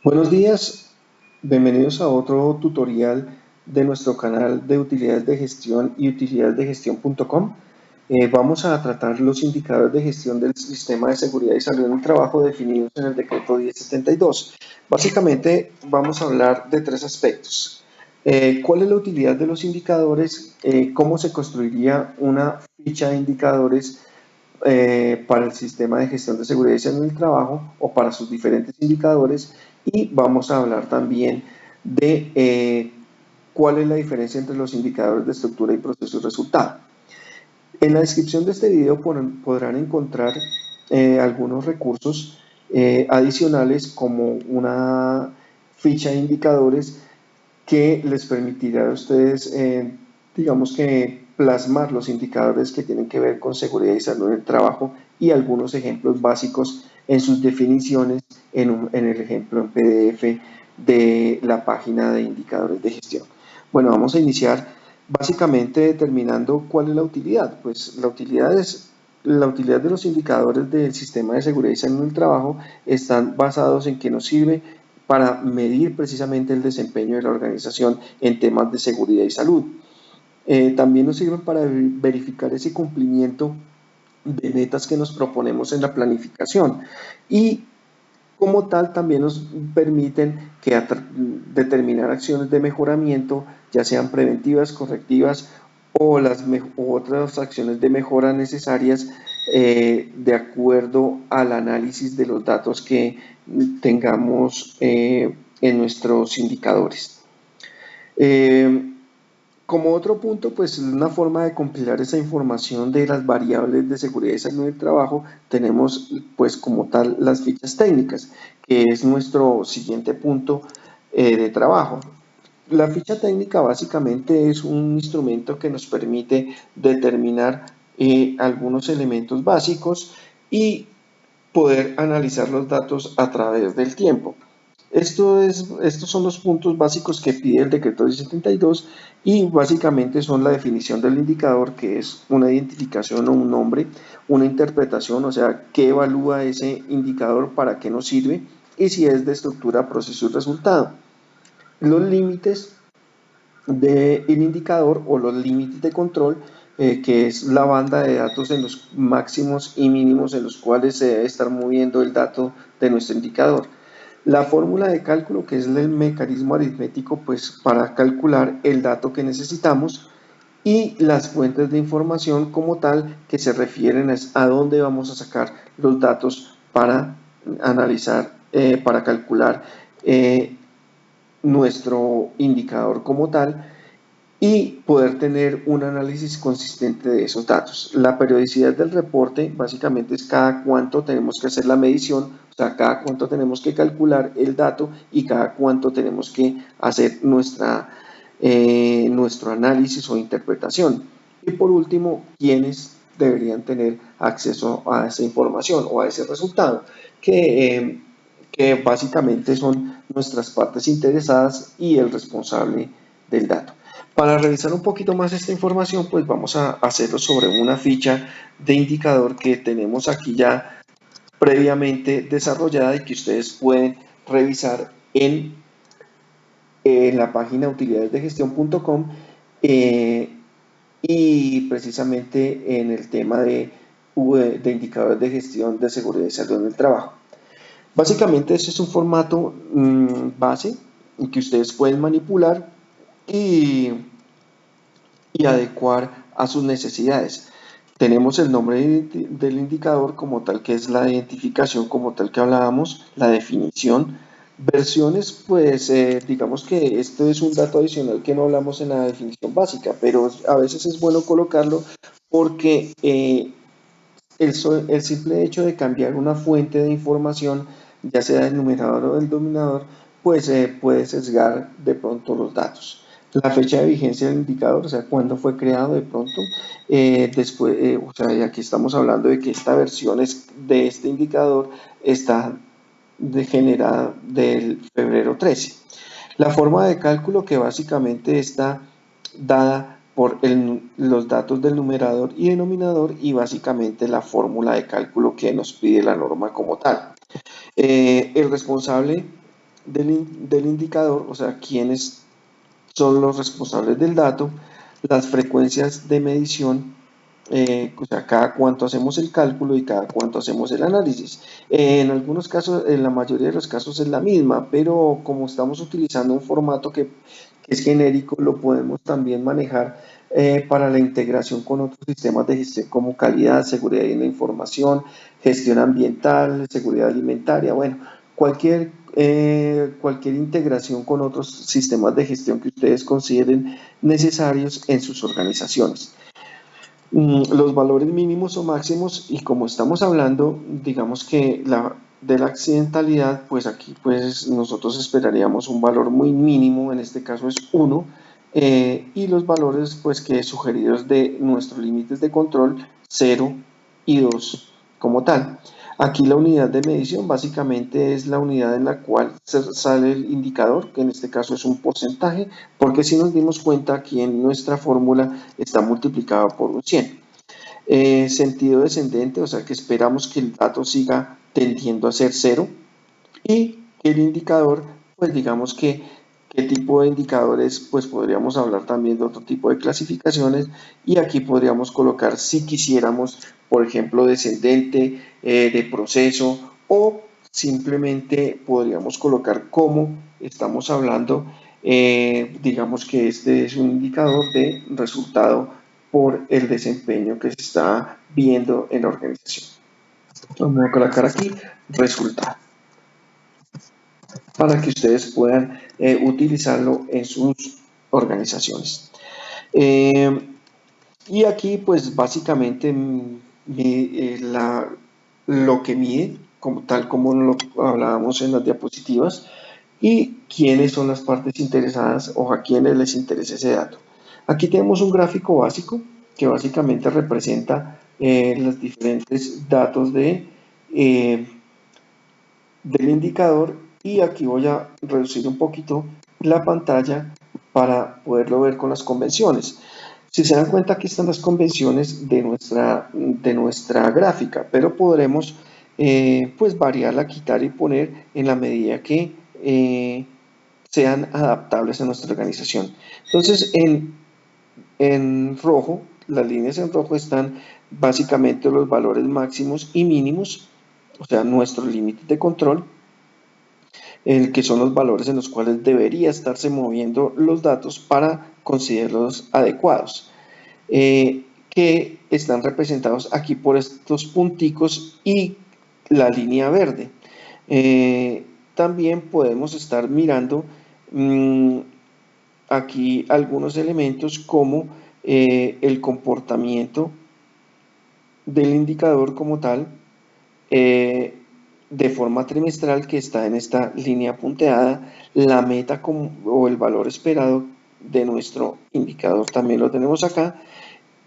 Buenos días, bienvenidos a otro tutorial de nuestro canal de utilidades de gestión y utilidadesdegestión.com. Vamos a tratar los indicadores de gestión del sistema de seguridad y salud en el trabajo definidos en el decreto 1072. Básicamente vamos a hablar de tres aspectos. ¿Cuál es la utilidad de los indicadores? ¿Cómo se construiría una ficha de indicadores para el sistema de gestión de seguridad y salud en el trabajo o para sus diferentes indicadores? Y vamos a hablar también de cuál es la diferencia entre los indicadores de estructura y proceso y resultado. En la descripción de este video podrán encontrar algunos recursos adicionales como una ficha de indicadores que les permitirá a ustedes, digamos que, plasmar los indicadores que tienen que ver con seguridad y salud en el trabajo y algunos ejemplos básicos en sus definiciones en el ejemplo en PDF de la página de indicadores de gestión. Bueno, vamos a iniciar básicamente determinando cuál es la utilidad. Pues la utilidad de los indicadores del sistema de seguridad y salud en el trabajo están basados en que nos sirve para medir precisamente el desempeño de la organización en temas de seguridad y salud. También nos sirven para verificar ese cumplimiento de metas que nos proponemos en la planificación y como tal también nos permiten determinar acciones de mejoramiento, ya sean preventivas, correctivas o otras acciones de mejora necesarias de acuerdo al análisis de los datos que tengamos en nuestros indicadores. Como otro punto, pues una forma de compilar esa información de las variables de seguridad y salud del trabajo, tenemos pues como tal las fichas técnicas, que es nuestro siguiente punto de trabajo. La ficha técnica básicamente es un instrumento que nos permite determinar algunos elementos básicos y poder analizar los datos a través del tiempo. Estos son los puntos básicos que pide el decreto 1072 y básicamente son la definición del indicador, que es una identificación o un nombre, una interpretación, o sea, qué evalúa ese indicador, para qué nos sirve y si es de estructura, proceso y resultado. Los límites del indicador o los límites de control, que es la banda de datos en los máximos y mínimos en los cuales se debe estar moviendo el dato de nuestro indicador. La fórmula de cálculo, que es el mecanismo aritmético pues para calcular el dato que necesitamos, y las fuentes de información como tal, que se refieren a dónde vamos a sacar los datos para analizar, para calcular nuestro indicador como tal y poder tener un análisis consistente de esos datos. La periodicidad del reporte básicamente es cada cuánto tenemos que hacer la medición, o sea, cada cuánto tenemos que calcular el dato y cada cuánto tenemos que hacer nuestro análisis o interpretación. Y por último, quiénes deberían tener acceso a esa información o a ese resultado, que básicamente son nuestras partes interesadas y el responsable del dato. Para revisar un poquito más esta información, pues vamos a hacerlo sobre una ficha de indicador que tenemos aquí ya previamente desarrollada y que ustedes pueden revisar en la página utilidadesdegestión.com y precisamente en el tema de indicadores de gestión de seguridad y salud en el trabajo. Básicamente este es un formato base que ustedes pueden manipular y adecuar a sus necesidades. Tenemos el nombre del indicador como tal, que es la identificación como tal que hablábamos, la definición, versiones, pues digamos que este es un dato adicional que no hablamos en la definición básica, pero a veces es bueno colocarlo porque el simple hecho de cambiar una fuente de información, ya sea el numerador o el denominador, pues puede sesgar de pronto los datos. La fecha de vigencia del indicador, o sea, cuándo fue creado de pronto, o sea, y aquí estamos hablando de que esta versión de este indicador está generada del febrero 13. La forma de cálculo, que básicamente está dada por los datos del numerador y denominador y básicamente la fórmula de cálculo que nos pide la norma como tal. El responsable del indicador, o sea, quiénes son los responsables del dato, las frecuencias de medición, o sea, cada cuánto hacemos el cálculo y cada cuánto hacemos el análisis. En algunos casos, en la mayoría de los casos es la misma, pero como estamos utilizando un formato que es genérico, lo podemos también manejar para la integración con otros sistemas de gestión como calidad, seguridad de la información, gestión ambiental, seguridad alimentaria, bueno, cualquier integración con otros sistemas de gestión que ustedes consideren necesarios en sus organizaciones. Los valores mínimos o máximos, y como estamos hablando, digamos que de la accidentalidad, pues aquí pues nosotros esperaríamos un valor muy mínimo, en este caso es 1, y los valores pues que sugeridos de nuestros límites de control 0 y 2 como tal. Aquí la unidad de medición básicamente es la unidad en la cual sale el indicador, que en este caso es un porcentaje, porque si nos dimos cuenta aquí en nuestra fórmula está multiplicado por un 100. Sentido descendente, o sea que esperamos que el dato siga tendiendo a ser 0 y que el indicador, pues digamos que qué tipo de indicadores, pues podríamos hablar también de otro tipo de clasificaciones y aquí podríamos colocar si quisiéramos, por ejemplo, descendente, de proceso o simplemente podríamos colocar como estamos hablando, digamos que este es un indicador de resultado por el desempeño que se está viendo en la organización. Vamos a colocar aquí resultado para que ustedes puedan utilizarlo en sus organizaciones. Y aquí pues básicamente lo que mide, tal como lo hablábamos en las diapositivas, y quiénes son las partes interesadas o a quiénes les interesa ese dato. Aquí tenemos un gráfico básico que básicamente representa los diferentes datos del indicador y aquí voy a reducir un poquito la pantalla para poderlo ver con las convenciones. Si se dan cuenta, aquí están las convenciones de nuestra gráfica, pero podremos pues variarla, quitar y poner en la medida que sean adaptables a nuestra organización. Entonces, en rojo, las líneas en rojo están básicamente los valores máximos y mínimos, o sea, nuestros límites de control, que son los valores en los cuales debería estarse moviendo los datos para considerarlos adecuados, que están representados aquí por estos punticos y la línea verde. También podemos estar mirando aquí algunos elementos como el comportamiento del indicador como tal, de forma trimestral, que está en esta línea punteada, la meta o el valor esperado de nuestro indicador también lo tenemos acá,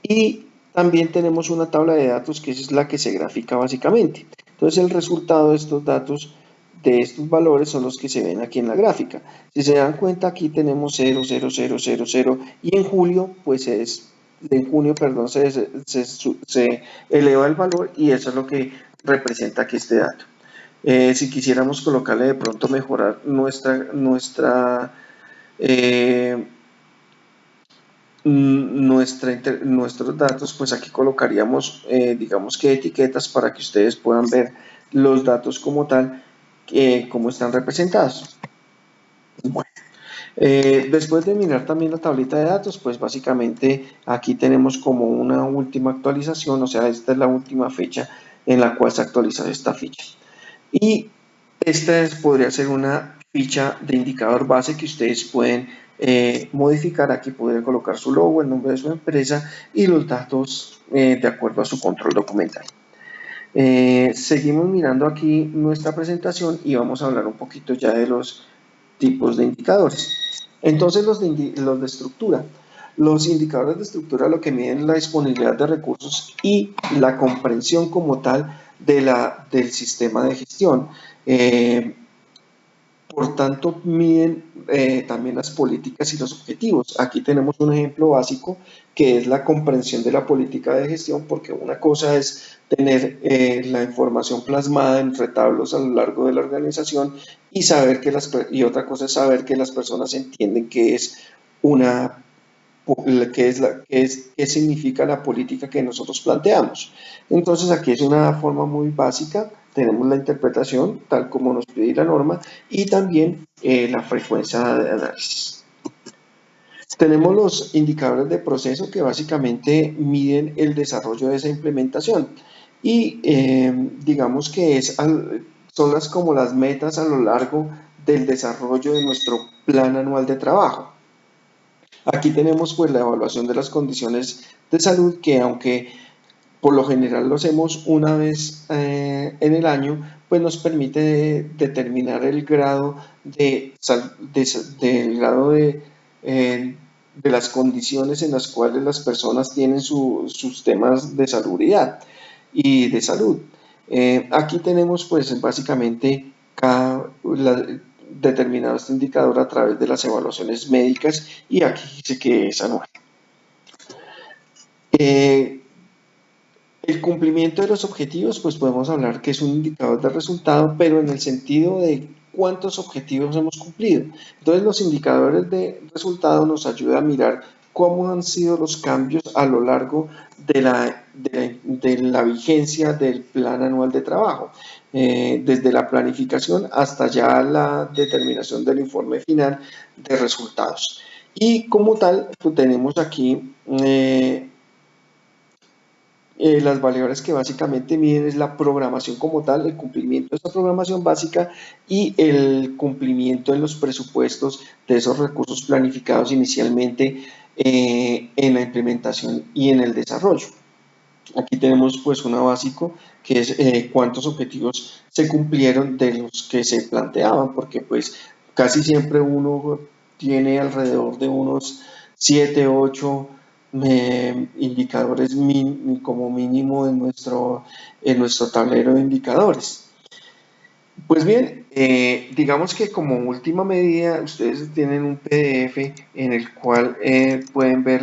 y también tenemos una tabla de datos que es la que se grafica básicamente. Entonces el resultado de estos datos, de estos valores, son los que se ven aquí en la gráfica. Si se dan cuenta, aquí tenemos 0, 0, 0, 0, 0 y en julio pues en junio, perdón, se eleva el valor y eso es lo que representa aquí este dato. Si quisiéramos colocarle de pronto mejorar nuestros datos, pues aquí colocaríamos digamos que etiquetas para que ustedes puedan ver los datos como tal, cómo están representados. Bueno, después de mirar también la tablita de datos, pues básicamente aquí tenemos como una última actualización, o sea, esta es la última fecha en la cual se actualiza esta ficha. Y esta podría ser una ficha de indicador base que ustedes pueden modificar. Aquí podría colocar su logo, el nombre de su empresa y los datos de acuerdo a su control documental. Seguimos mirando aquí nuestra presentación y vamos a hablar un poquito ya de los tipos de indicadores. Entonces los de estructura. Los indicadores de estructura lo que miden es la disponibilidad de recursos y la comprensión como tal del sistema de gestión. por tanto, miden también las políticas y los objetivos. Aquí tenemos un ejemplo básico que es la comprensión de la política de gestión, porque una cosa es tener la información plasmada en retablos a lo largo de la organización y saber y otra cosa es saber que las personas entienden qué es una qué significa la política que nosotros planteamos. Entonces aquí es una forma muy básica, tenemos la interpretación tal como nos pide la norma y también la frecuencia de análisis. Tenemos los indicadores de proceso que básicamente miden el desarrollo de esa implementación y digamos que son como las metas a lo largo del desarrollo de nuestro plan anual de trabajo. Aquí tenemos pues la evaluación de las condiciones de salud que aunque por lo general lo hacemos una vez en el año, pues nos permite determinar el grado de las condiciones en las cuales las personas tienen sus temas de salubridad y de salud. Aquí tenemos pues básicamente determinado este indicador a través de las evaluaciones médicas y aquí dice que es anual. El cumplimiento de los objetivos, pues podemos hablar que es un indicador de resultado, pero en el sentido de cuántos objetivos hemos cumplido. Entonces los indicadores de resultado nos ayudan a mirar cómo han sido los cambios a lo largo de la vigencia del plan anual de trabajo, desde la planificación hasta ya la determinación del informe final de resultados. Y como tal, pues tenemos aquí las variables que básicamente miden es la programación como tal, el cumplimiento de esa programación básica y el cumplimiento en los presupuestos de esos recursos planificados inicialmente en la implementación y en el desarrollo. Aquí tenemos pues una básico que es cuántos objetivos se cumplieron de los que se planteaban, porque pues casi siempre uno tiene alrededor de unos 7, 8 indicadores como mínimo en nuestro tablero de indicadores. Pues bien, digamos que como última medida ustedes tienen un PDF en el cual pueden ver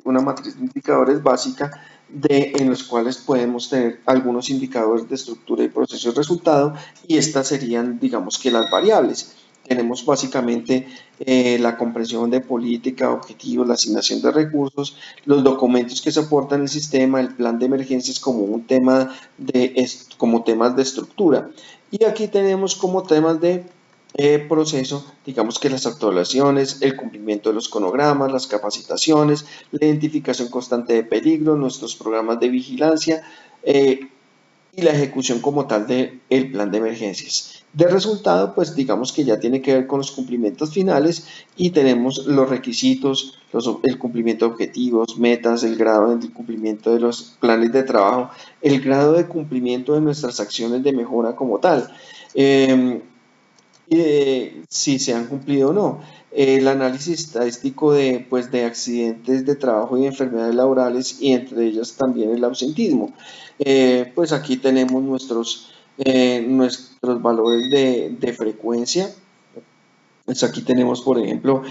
una matriz de indicadores básica en los cuales podemos tener algunos indicadores de estructura y proceso y resultado y estas serían digamos que las variables. Tenemos básicamente la comprensión de política, objetivos, la asignación de recursos, los documentos que soportan el sistema, el plan de emergencias como temas de estructura. Y aquí tenemos como temas de proceso, digamos que las actualizaciones, el cumplimiento de los cronogramas, las capacitaciones, la identificación constante de peligro, nuestros programas de vigilancia y la ejecución como tal del plan de emergencias. De resultado, pues digamos que ya tiene que ver con los cumplimientos finales y tenemos los requisitos, el cumplimiento de objetivos, metas, el grado de cumplimiento de los planes de trabajo, el grado de cumplimiento de nuestras acciones de mejora como tal, si se han cumplido o no. El análisis estadístico de accidentes de trabajo y enfermedades laborales y entre ellas también el ausentismo. Pues aquí tenemos nuestros valores de frecuencia. Pues aquí tenemos, por ejemplo,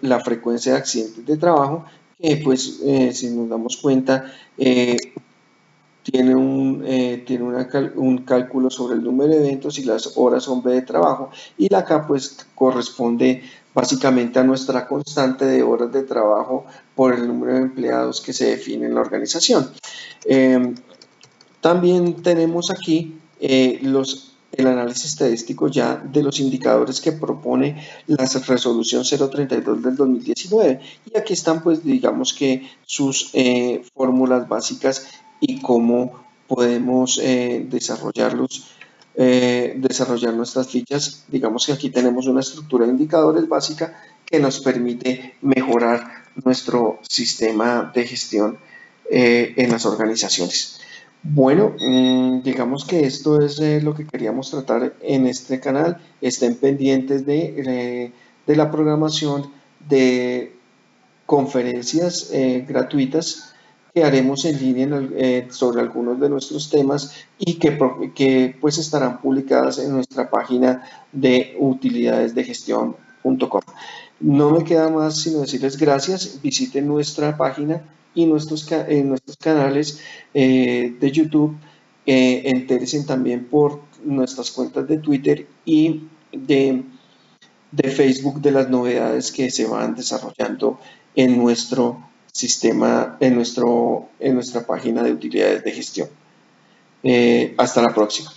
la frecuencia de accidentes de trabajo, que pues si nos damos cuenta, tiene un cálculo sobre el número de eventos y las horas hombre de trabajo y la K pues corresponde básicamente a nuestra constante de horas de trabajo por el número de empleados que se define en la organización. También tenemos aquí el análisis estadístico ya de los indicadores que propone la resolución 032 del 2019 y aquí están pues digamos que sus fórmulas básicas y cómo podemos desarrollar nuestras fichas. Digamos que aquí tenemos una estructura de indicadores básica que nos permite mejorar nuestro sistema de gestión en las organizaciones. Bueno, digamos que esto es lo que queríamos tratar en este canal. Estén pendientes de la programación de conferencias gratuitas que haremos en línea sobre algunos de nuestros temas y que pues estarán publicadas en nuestra página de utilidadesdegestión.com. No me queda más sino decirles gracias. Visiten nuestra página y nuestros canales de YouTube. Entéresen también por nuestras cuentas de Twitter y de Facebook de las novedades que se van desarrollando en nuestro sistema, en nuestra página de utilidades de gestión. Hasta la próxima.